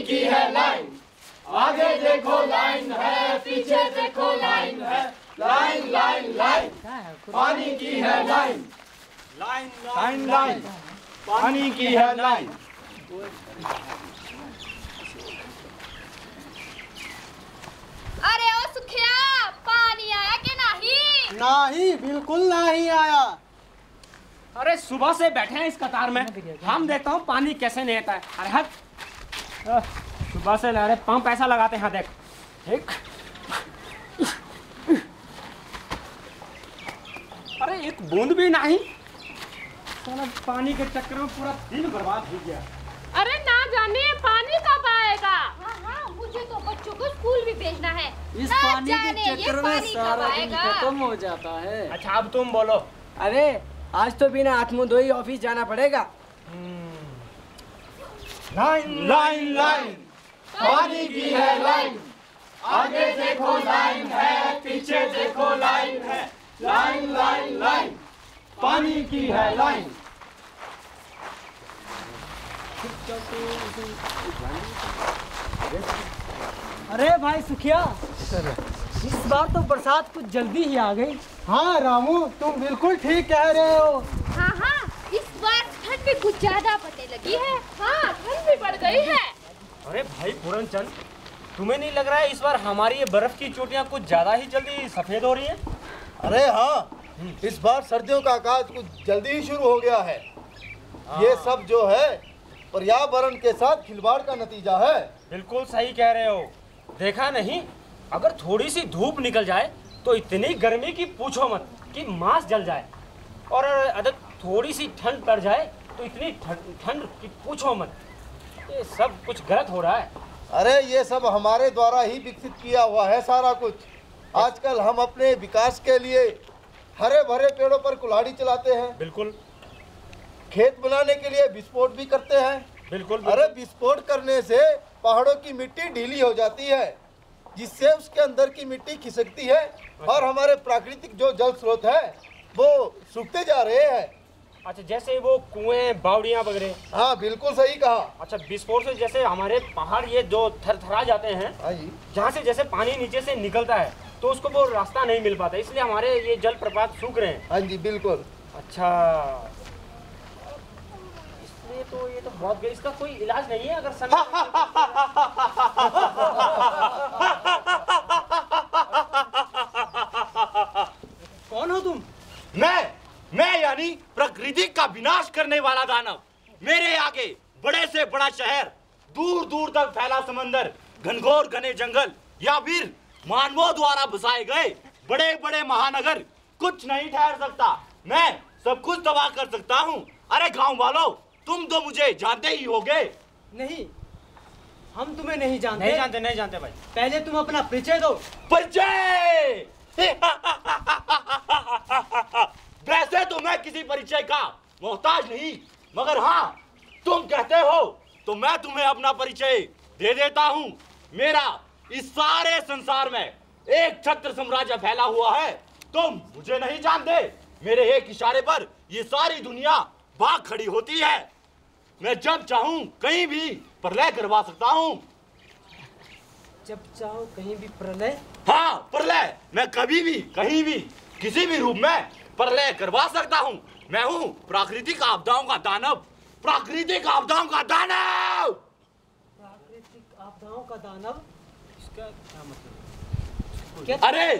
की है लाइन, आगे देखो लाइन है, पीछे देखो लाइन है, लाइन लाइन लाइन, पानी की है लाइन, लाइन लाइन लाइन, पानी की है लाइन। अरे ओ सुखिया, पानी आया कि नहीं? नहीं, बिल्कुल नहीं आया। अरे सुबह से बैठे हैं इस कतार में, हम देखता हूँ पानी कैसे नहीं आता है। अरे हट, सुबह से अरे पंप ऐसा लगाते हैं, देख एक। अरे एक बूंद भी नहीं, पानी के चक्कर में पूरा दिन बर्बाद हो गया। अरे ना जाने पानी कब आएगा। हाँ, मुझे तो बच्चों को स्कूल भी भेजना है। इस पानी के चक्कर में सारा दिन खत्म हो जाता है। अच्छा अब तुम बोलो। अरे आज तो बिना हाथ मुंह धोई ऑफिस जाना पड़ेगा। लाइन लाइन लाइन, पानी की है लाइन, आगे देखो लाइन है, पीछे देखो लाइन है, लाइन लाइन लाइन, पानी की है लाइन। अरे भाई सुखिया, इस बार तो बरसात कुछ जल्दी ही आ गई। हाँ रामू, तुम बिल्कुल ठीक कह रहे हो। हाँ, इस बार ठंड भी कुछ ज्यादा पड़ने लगी है। हाँ, ठंड भी बढ़ गई है। अरे भाई पूरनचंद, तुम्हें नहीं लग रहा है इस बार हमारी ये बर्फ की चोटियां कुछ ज्यादा ही जल्दी सफेद हो रही है? अरे हाँ, इस बार सर्दियों का आगाज कुछ जल्दी ही शुरू हो गया है। ये सब जो है पर्यावरण के साथ खिलवाड़ का नतीजा है। बिल्कुल सही कह रहे हो। देखा नहीं, अगर थोड़ी सी धूप निकल जाए तो इतनी गर्मी की पूछो मत कि मांस जल जाए, और अगर थोड़ी सी ठंड पड़ जाए तो इतनी ठंड की पूछो मत। ये सब कुछ गलत हो रहा है। अरे ये सब हमारे द्वारा ही विकसित किया हुआ है सारा कुछ। आजकल हम अपने विकास के लिए हरे भरे पेड़ों पर कुल्हाड़ी चलाते हैं। बिल्कुल। खेत बनाने के लिए विस्फोट भी करते हैं। बिल्कुल। अरे विस्फोट करने से पहाड़ों की मिट्टी ढीली हो जाती है, जिससे उसके अंदर की मिट्टी खिसकती है और हमारे प्राकृतिक जो जल स्रोत है वो सूखते जा रहे हैं। अच्छा, जैसे वो कुएं, बावड़ियां वगैरह। हाँ बिल्कुल सही कहा। अच्छा, विस्फोट से जैसे हमारे पहाड़ ये जो थरथरा जाते हैं, जहाँ से जैसे पानी नीचे से निकलता है तो उसको वो रास्ता नहीं मिल पाता, इसलिए हमारे ये जल प्रपात सूख रहे हैं। हाँ जी बिल्कुल। अच्छा, इसलिए तो ये तो बहुत गई, इसका कोई इलाज नहीं है अगर समय कौन हो तुम? मैं यानी प्रकृति का विनाश करने वाला दानव। मेरे आगे बड़े से बड़ा शहर, दूर दूर तक फैला समंदर, घनघोर घने जंगल या फिर मानवों द्वारा बसाए गए बड़े बड़े महानगर कुछ नहीं ठहर सकता। मैं सब कुछ तबाह कर सकता हूँ। अरे गांव वालों, तुम तो मुझे जानते ही होगे। नहीं, हम तुम्हें नहीं जानते। नहीं जानते भाई। पहले तुम अपना परिचय दो। परिचय? वैसे तो मैं किसी परिचय का मोहताज नहीं, मगर हाँ, तुम कहते हो तो मैं तुम्हें अपना परिचय दे देता हूँ। मेरा इस सारे संसार में एक छत्र साम्राज्य फैला हुआ है। तुम मुझे नहीं जानते। मेरे एक इशारे पर ये सारी दुनिया भाग खड़ी होती है। मैं जब चाहूं कहीं भी प्रलय करवा सकता हूँ। जब चाहो कहीं भी प्रलय? हाँ, प्रलय। मैं कभी भी, कहीं भी, किसी भी रूप में प्रलय करवा सकता हूँ। मैं हूँ प्राकृतिक आपदाओं का दानव। प्राकृतिक आपदाओं का दानव। प्राकृतिक आपदाओं का दानव? इसका क्या मतलब? क्या? अरे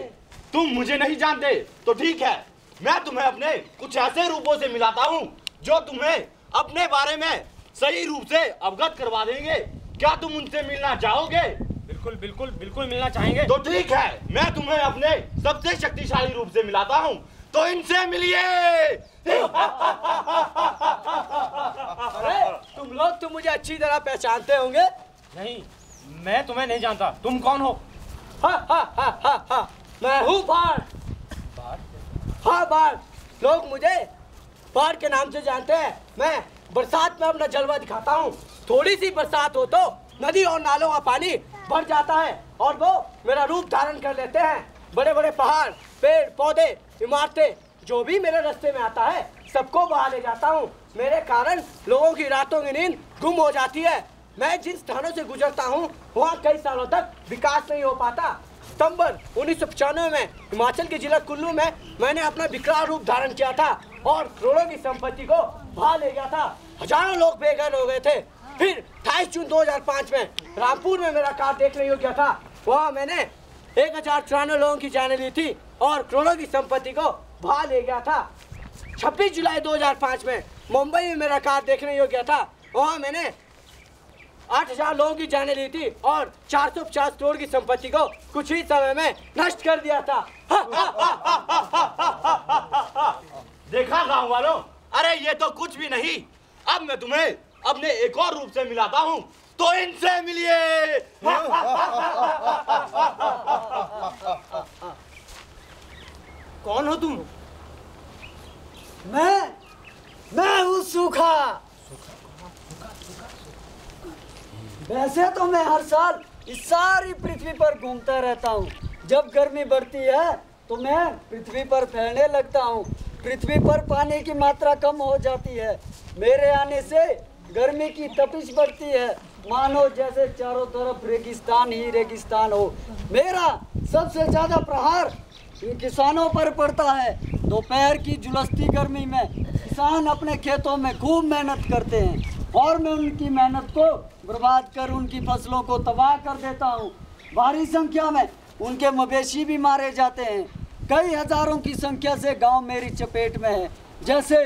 तुम मुझे नहीं जानते तो ठीक है, मैं तुम्हें अपने कुछ ऐसे रूपों से मिलाता हूँ जो तुम्हें अपने बारे में सही रूप से अवगत करवा देंगे। क्या तुम उनसे मिलना चाहोगे? बिल्कुल मिलना चाहेंगे। तो ठीक है, मैं तुम्हें अपने सबसे शक्तिशाली रूप से मिलाता हूँ, तो इनसे मिलिए। अरे तुम लोग तो मुझे अच्छी तरह पहचानते होंगे। नहीं, मैं तुम्हें नहीं जानता। तुम कौन हो? हा, मैं हूँ बाढ़। हाँ बाढ़। लोग मुझे बाढ़ के नाम से जानते हैं। मैं बरसात में अपना जलवा दिखाता हूँ। थोड़ी सी बरसात हो तो नदी और नालों का पानी बढ़ जाता है और वो मेरा रूप धारण कर लेते हैं। बड़े बड़े पहाड़, पेड़ पौधे, इमारतें, जो भी मेरे रास्ते में आता है सबको बहा ले जाता हूँ। मेरे कारण लोगों की रातों की नींद गुम हो जाती है। मैं जिन स्थानों से गुजरता हूँ वहाँ कई सालों तक विकास नहीं हो पाता। सितंबर 1995 में हिमाचल के जिला कुल्लू में मैंने अपना विकराल रूप धारण किया था और करोड़ों की संपत्ति को भा ले गया था। हजारों लोग बेघर हो गए थे। फिर 28 जून 2005 में रामपुर में मेरा कार देखने योग्य था। वहाँ मैंने 1094 लोगों की जान ली थी और करोड़ों की संपत्ति को भा ले गया था। 26 जुलाई 2005 में मुंबई में मेरा कार देखने योग्य था। वहाँ मैंने 8000 लोगों की जाने ली थी और 450 करोड़ की संपत्ति को कुछ ही समय में नष्ट कर दिया था। देखा गांव वालों, अरे ये तो कुछ भी नहीं। अब मैं तुम्हें अपने एक और रूप से मिलाता हूँ, तो इनसे मिलिए। कौन हो तुम? मैं हूँ सूखा। वैसे तो मैं हर साल इस सारी पृथ्वी पर घूमता रहता हूँ। जब गर्मी बढ़ती है तो मैं पृथ्वी पर फैलने लगता हूँ। पृथ्वी पर पानी की मात्रा कम हो जाती है। मेरे आने से गर्मी की तपिश बढ़ती है, मानो जैसे चारों तरफ रेगिस्तान ही रेगिस्तान हो। मेरा सबसे ज्यादा प्रहार इन किसानों पर पड़ता है। दोपहर की झुलसती गर्मी में किसान अपने खेतों में खूब मेहनत करते हैं और मैं उनकी मेहनत को बर्बाद कर उनकी फसलों को तबाह कर देता हूँ। भारी संख्या में उनके मवेशी भी मारे जाते हैं। कई हजारों की संख्या से गांव मेरी चपेट में है। जैसे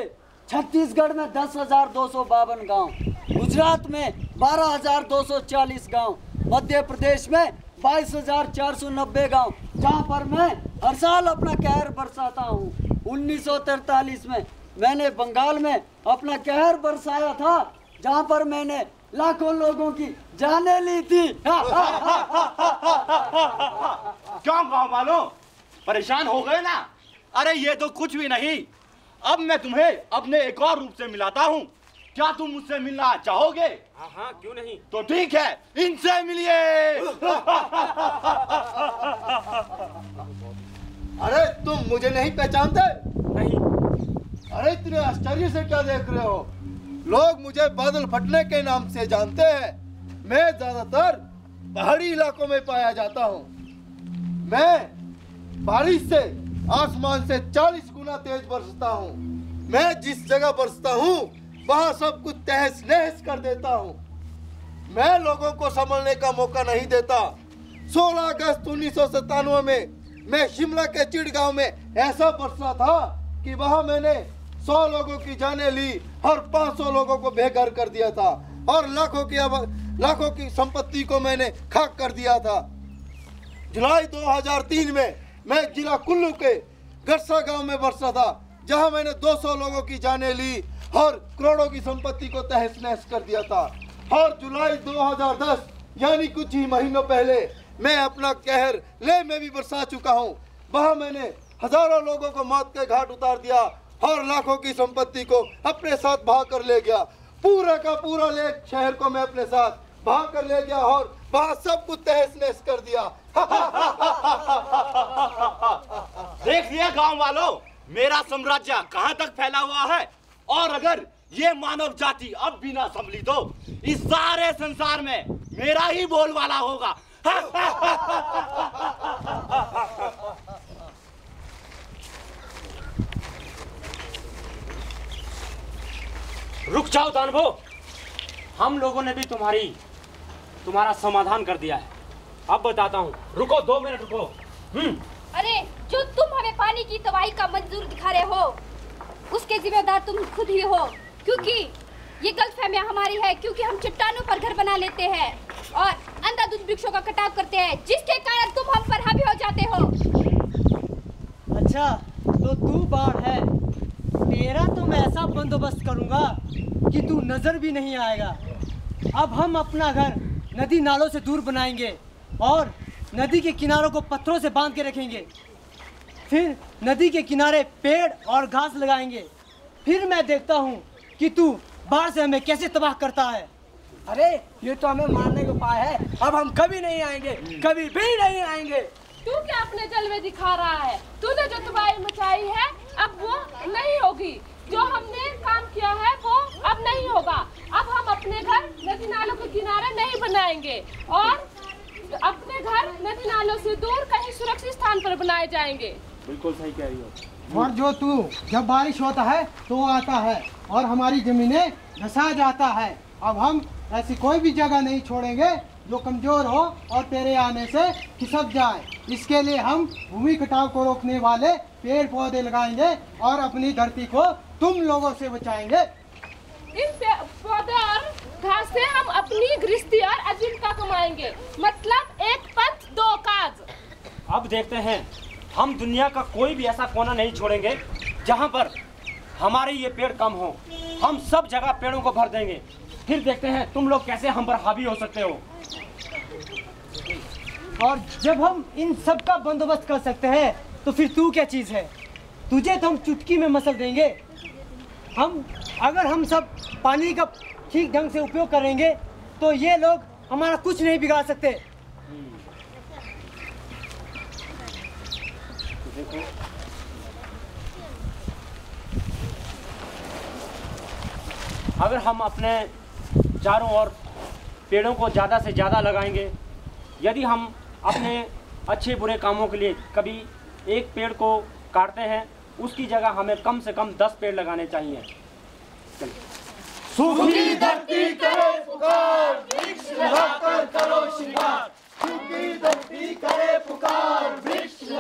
छत्तीसगढ़ में 10,252 गांव, गुजरात में 12,240 गांव, मध्य प्रदेश में 22,490 गांव, जहां पर मैं हर साल अपना कहर बरसाता हूं। 1943 में मैंने बंगाल में अपना कहर बरसाया था, जहां पर मैंने लाखों लोगों की जानें ली थी। क्यों गांव वालों, परेशान हो गए ना? अरे ये तो कुछ भी नहीं। अब मैं तुम्हें अपने एक और रूप से मिलाता हूँ। क्या तुम मुझसे मिलना चाहोगे? हाँ, क्यों नहीं। तो ठीक है, इनसे मिलिए। अरे तुम मुझे नहीं पहचानते? नहीं। अरे इतने आश्चर्य से क्या देख रहे हो? लोग मुझे बादल फटने के नाम से जानते हैं। मैं ज्यादातर पहाड़ी इलाकों में पाया जाता हूँ। मैं बारिश से आसमान से 40 गुना तेज बरसता हूँ। मैं जिस जगह बरसता हूँ वहाँ सब कुछ तहस नहस कर देता हूँ। मैं लोगों को संभलने का मौका नहीं देता। 16 अगस्त 1997 में मैं शिमला के चिड़ गांव में ऐसा बरसा था कि वहाँ मैंने 100 लोगों की जानें ली और 500 लोगों को बेघर कर दिया था और लाखों की संपत्ति को मैंने खाक कर दिया था। जुलाई 2003 में मैं जिला कुल्लू के गरसा गांव में बरसा था, जहां मैंने 200 लोगों की जानें ली और करोड़ों की संपत्ति को तहस नहस कर दिया था। और जुलाई 2010 यानी कुछ ही महीनों पहले मैं अपना कहर लेह में भी बरसा चुका हूं। वहां मैंने हजारों लोगों को मौत के घाट उतार दिया और लाखों की संपत्ति को अपने साथ भाग कर ले गया। पूरा का पूरा लेह शहर को मैं अपने साथ भाग कर ले गया और वहां सब कुछ तहस नहस कर दिया। देख लिया गांव वालों, मेरा साम्राज्य कहां तक फैला हुआ है। और अगर ये मानव जाति अब भी ना संभली तो इस सारे संसार में मेरा ही बोलबाला होगा। रुक जाओ दानवो, हम लोगों ने भी तुम्हारा समाधान कर दिया है। अब बताता हूँ, रुको 2 मिनट रुको। अरे जो तुम हमें पानी की तबाही का मंजूर दिखा रहे हो, उसके जिम्मेदार तुम खुद ही हो। क्योंकि ये गलतफहमियां हमारी है, क्योंकि हम चट्टानों पर घर बना लेते हैं और अंधाधुंध वृक्षों का कटाव करते हैं, जिसके कारण तुम हम पर हावी हो जाते हो। अच्छा तो तू बाढ़ है, तेरा तो मैं ऐसा बंदोबस्त करूंगा कि तू नजर भी नहीं आएगा। अब हम अपना घर नदी नालों से दूर बनाएंगे और नदी के किनारों को पत्थरों से बांध के रखेंगे। फिर नदी के किनारे पेड़ और घास लगाएंगे। फिर मैं देखता हूँ कि तू बाढ़ से हमें कैसे तबाह करता है। अरे ये तो हमें मारने का उपाय है। अब हम कभी नहीं आएंगे, कभी भी नहीं आएंगे। तू क्या अपने जलवे दिखा रहा है? तूने जो तबाही मचाई है अब वो नहीं होगी। जो हमने काम किया है वो अब नहीं होगा। अब हम अपने घर नदी नालों के किनारे बनाएंगे और अपने घर नदी नालों से दूर कहीं सुरक्षित स्थान पर बनाए जाएंगे। बिल्कुल सही कह रही हो। और जो तू जब बारिश होता है तो आता है और हमारी जमीनें धंसा जाता है। अब हम ऐसी कोई भी जगह नहीं छोड़ेंगे जो कमजोर हो और तेरे आने से खिसक जाए। इसके लिए हम भूमि कटाव को रोकने वाले पेड़ पौधे लगाएंगे और अपनी धरती को तुम लोगों से बचाएंगे। इन पौधे और घास से हम अपनी गृहस्थी और आजीविका कमाएंगे, मतलब एक पंथ दो काज। अब देखते हैं, हम दुनिया का कोई भी ऐसा कोना नहीं छोड़ेंगे जहाँ पर हमारे ये पेड़ कम हो। हम सब जगह पेड़ों को भर देंगे। फिर देखते हैं तुम लोग कैसे हम पर हावी हो सकते हो। और जब हम इन सब का बंदोबस्त कर सकते हैं तो फिर तू क्या चीज़ है? तुझे तो हम चुटकी में मसल देंगे। अगर हम सब पानी का ठीक ढंग से उपयोग करेंगे तो ये लोग हमारा कुछ नहीं बिगाड़ सकते। अगर हम अपने चारों ओर पेड़ों को ज़्यादा से ज़्यादा लगाएंगे, यदि हम अपने अच्छे बुरे कामों के लिए कभी एक पेड़ को काटते हैं, उसकी जगह हमें कम से कम 10 पेड़ लगाने चाहिए। सूखी धरती करे पुकार, वृक्ष लगाकर करो शिकार। सूखी धरती करे पुकार, वृक्ष